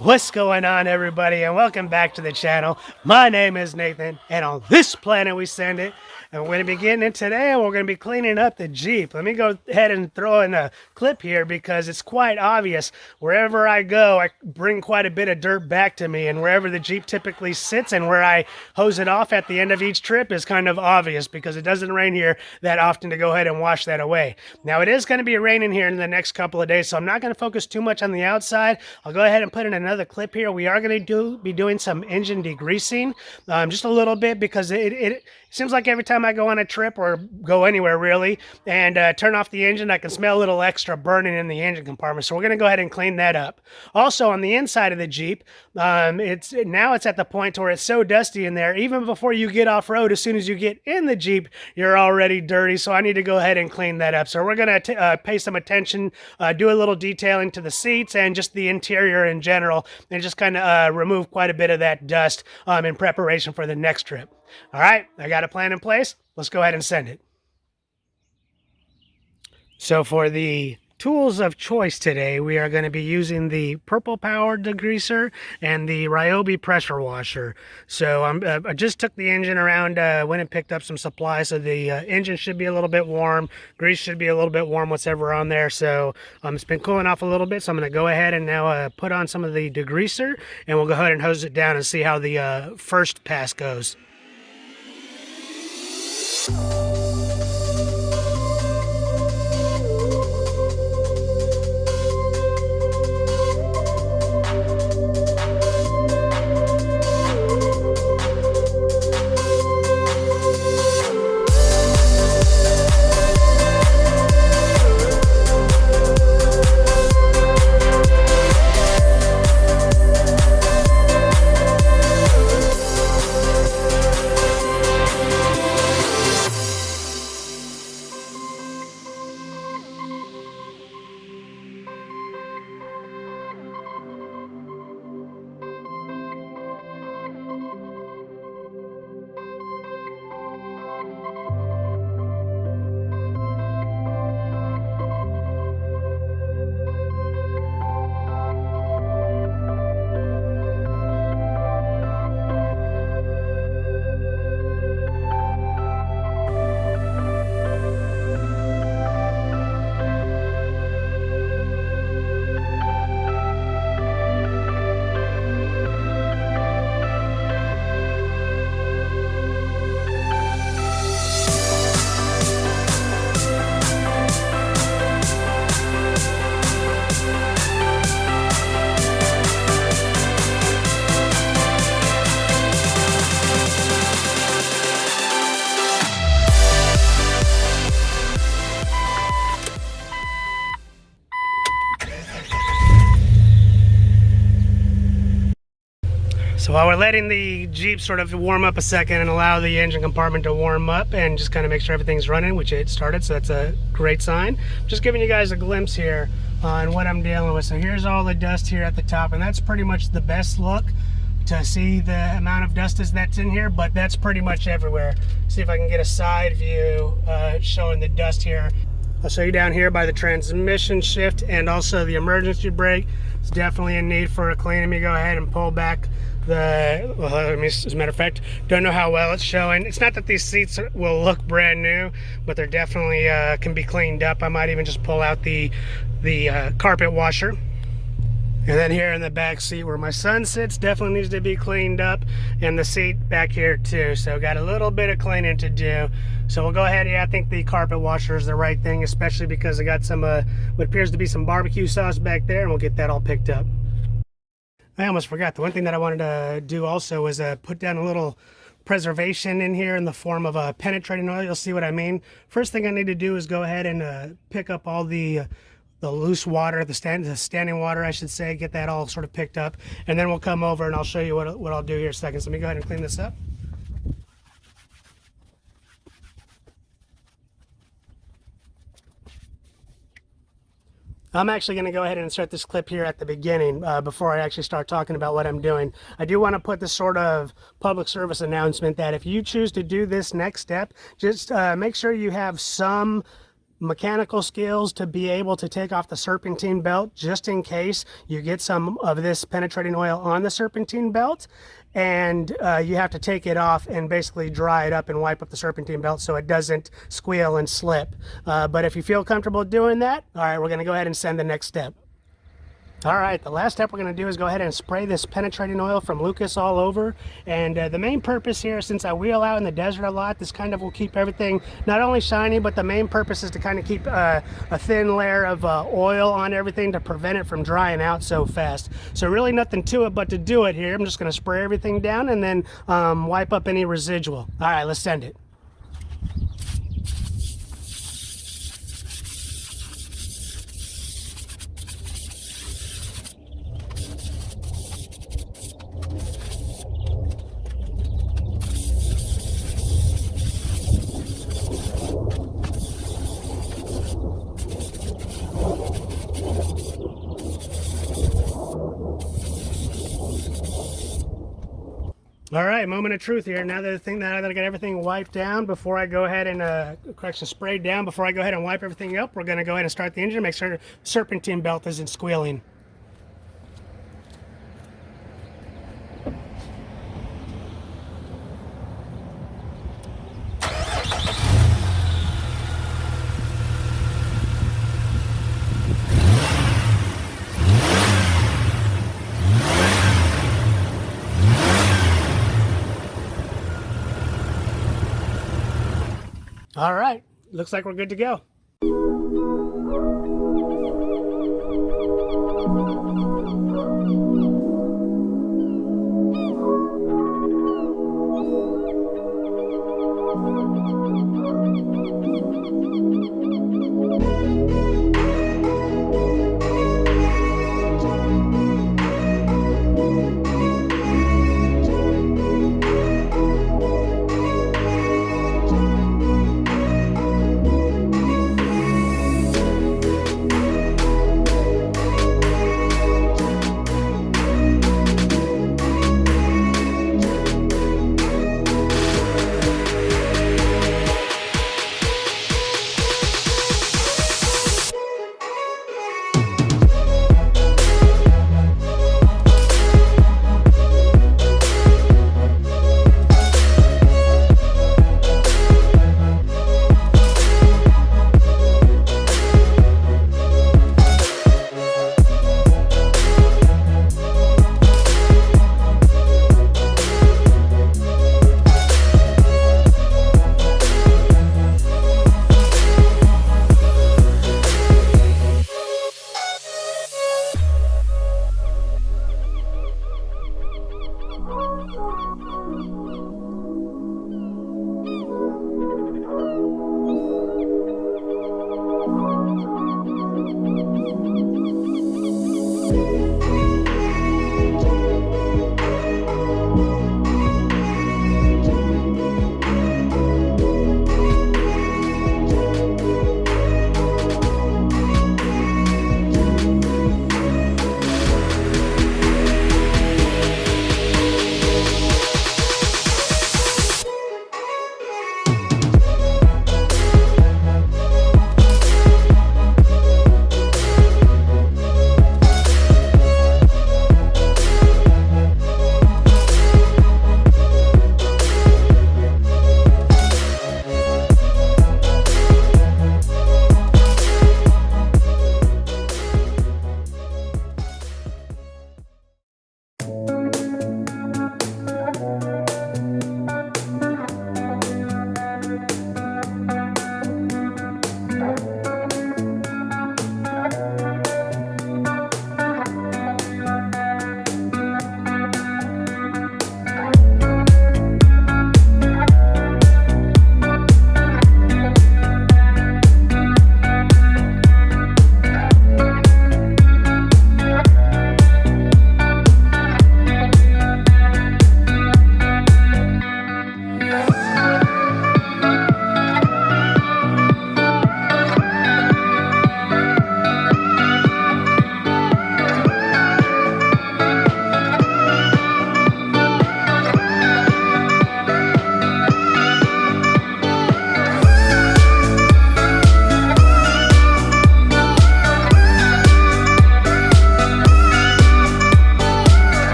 What's going on, everybody, and welcome back to the channel. My name is Nathan, and on this planet we send it. And we're going to be getting in today, and we're going to be cleaning up the Jeep. Let me go ahead and throw in a clip here because it's quite obvious. Wherever I go, I bring quite a bit of dirt back to me, and wherever the Jeep typically sits and where I hose it off at the end of each trip is kind of obvious because it doesn't rain here that often to go ahead and wash that away. Now, it is going to be raining here in the next couple of days, so I'm not going to focus too much on the outside. I'll go ahead and put in another clip here. We are going to be doing some engine degreasing, just a little bit, because it seems like every time I go on a trip or go anywhere really and turn off the engine, I can smell a little extra burning in the engine compartment. So we're going to go ahead and clean that up. Also, on the inside of the Jeep, it's at the point where it's so dusty in there, even before you get off road, as soon as you get in the Jeep, you're already dirty. So I need to go ahead and clean that up. So we're going to pay some attention, do a little detailing to the seats and just the interior in general, and just kind of remove quite a bit of that dust in preparation for the next trip. All right, I got a plan in place. Let's go ahead and send it. So for the tools of choice today, we are going to be using the purple powered degreaser and the Ryobi pressure washer. So I just took the engine around, went and picked up some supplies. So the engine should be a little bit warm, grease should be a little bit warm, whatever on there. So it's been cooling off a little bit. So I'm going to go ahead and now put on some of the degreaser, and we'll go ahead and hose it down and see how the first pass goes. So while we're letting the Jeep sort of warm up a second and allow the engine compartment to warm up and just kind of make sure everything's running, which it started, so that's a great sign. I'm just giving you guys a glimpse here on what I'm dealing with. So here's all the dust here at the top, and that's pretty much the best look to see the amount of dust that's in here, but that's pretty much everywhere. See if I can get a side view showing the dust here. I'll show you down here by the transmission shift and also the emergency brake. It's definitely in need for a clean. Let me go ahead and pull back as a matter of fact, don't know how well it's showing. It's not that these seats will look brand new, but they're definitely can be cleaned up. I might even just pull out the carpet washer. And then here in the back seat where my son sits, definitely needs to be cleaned up, and the seat back here too. So got a little bit of cleaning to do. So we'll go ahead. Yeah, I think the carpet washer is the right thing, especially because I got some what appears to be some barbecue sauce back there, and we'll get that all picked up. I almost forgot. The one thing that I wanted to do also was put down a little preservation in here in the form of a penetrating oil. You'll see what I mean. First thing I need to do is go ahead and pick up all the loose water, the standing water, I should say, get that all sort of picked up, and then we'll come over and I'll show you what I'll do here in a second. So let me go ahead and clean this up. I'm actually going to go ahead and insert this clip here at the beginning before I actually start talking about what I'm doing. I do want to put this sort of public service announcement that if you choose to do this next step, just make sure you have some mechanical skills to be able to take off the serpentine belt just in case you get some of this penetrating oil on the serpentine belt, and you have to take it off and basically dry it up and wipe up the serpentine belt so it doesn't squeal and slip. But if you feel comfortable doing that, all right, we're going to go ahead and send the next step. All right, the last step we're going to do is go ahead and spray this penetrating oil from Lucas all over. And the main purpose here, since I wheel out in the desert a lot, this kind of will keep everything not only shiny, but the main purpose is to kind of keep a thin layer of oil on everything to prevent it from drying out so fast. So really nothing to it but to do it here. I'm just going to spray everything down and then wipe up any residual. All right, let's send it. All right, moment of truth here. Now that I got everything wiped down, before I go ahead and sprayed down, before I go ahead and wipe everything up, we're going to go ahead and start the engine, make sure the serpentine belt isn't squealing. All right, looks like we're good to go.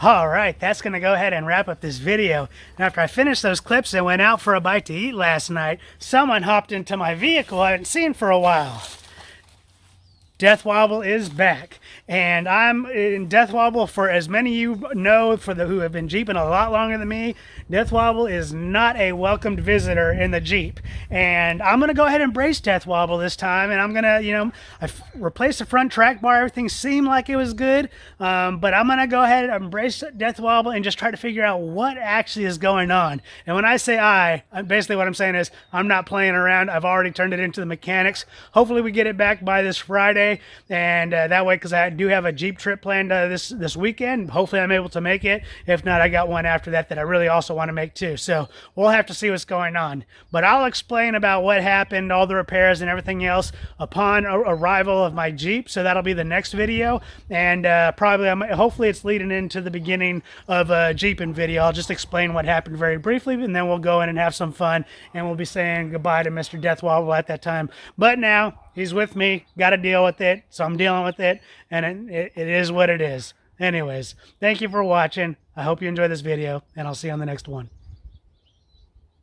All right, that's going to go ahead and wrap up this video. And after I finished those clips and went out for a bite to eat last night, someone hopped into my vehicle I hadn't seen for a while. Death Wobble is back, and I'm in Death Wobble. For as many of you know, who have been Jeeping a lot longer than me, Death Wobble is not a welcomed visitor in the Jeep, and I'm gonna go ahead and embrace Death Wobble this time. And I'm gonna, I replaced the front track bar. Everything seemed like it was good, but I'm gonna go ahead and embrace Death Wobble and just try to figure out what actually is going on. And when I say basically what I'm saying is I'm not playing around. I've already turned it into the mechanics. Hopefully we get it back by this Friday. And that way, because I do have a Jeep trip planned this weekend, hopefully I'm able to make it. If not, I got one after that I really also want to make too. So we'll have to see what's going on. But I'll explain about what happened, all the repairs and everything else upon arrival of my Jeep. So that'll be the next video. And hopefully it's leading into the beginning of a Jeeping video. I'll just explain what happened very briefly, and then we'll go in and have some fun. And we'll be saying goodbye to Mr. Death Wobble at that time. But now, he's with me, got to deal with it, so I'm dealing with it, and it is what it is. Anyways, thank you for watching. I hope you enjoyed this video, and I'll see you on the next one.